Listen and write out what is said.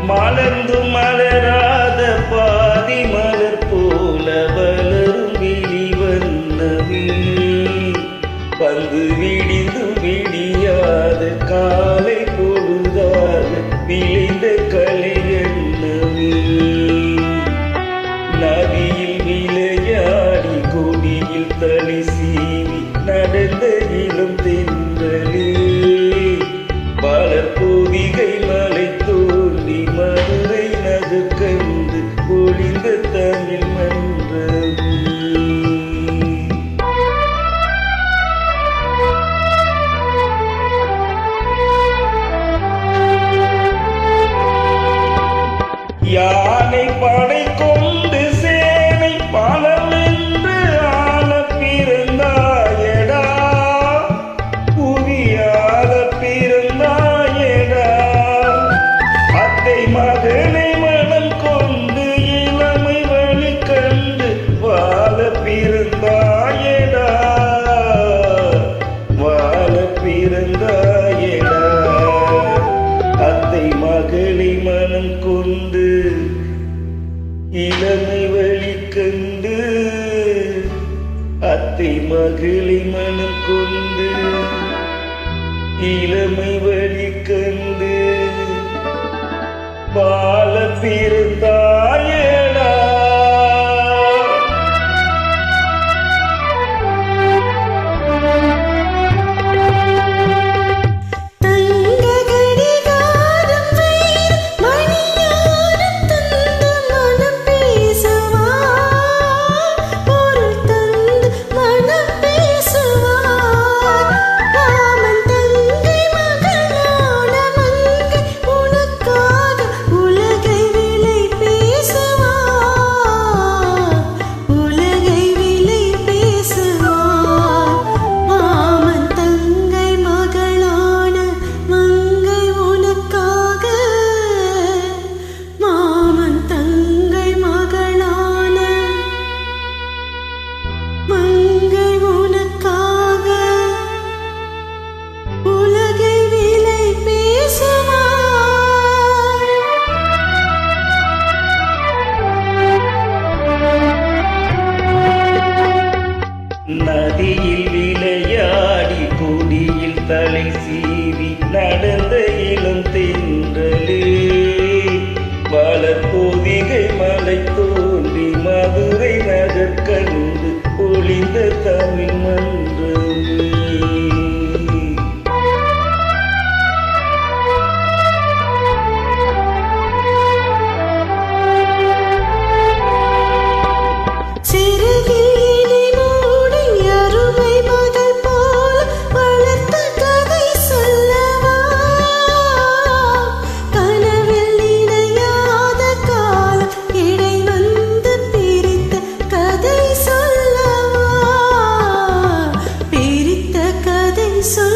மலர்ந்து மலராத பாதி மலர் போல வளரும் விழி வண்ணமே வந்து விடிந்து விடியாத காலை பொழுதாக விளைந்த கலை எண்ணமே நதியில் விளையாடி கொடியில் தலை சீவி நடந்த இளம் தென்றலே வளர்போதிகை மலை தோண்டி மதுரை நகர் கண்டு பொழிந்த தமிழ் மன்றம் யானை படை கொண்டு சேனை பலம் என்று ஆள பிறந்தாயடா புவியால பிறந்தாயடா அத்தை மகனை மனம் கொண்டு இளமை வழி கண்டு வாழ பிறந்தாயடா வாழ பிறந்தாயடா அத்தை மகளை மனம் கொண்டு இளமை வழி கண்டு அத்தை மகளை மனம் கொண்டு இளமை வழி கண்டு வாழ பிறந்தாயடா நதியில் விளையாடி கொடியில் தலை சீவி நடந்த இளம் தென்றலே வளர்போதிகை மலை தோன்றி மதுரை நகர் கண்டு பொழிந்த தமிழ் மன்றமே So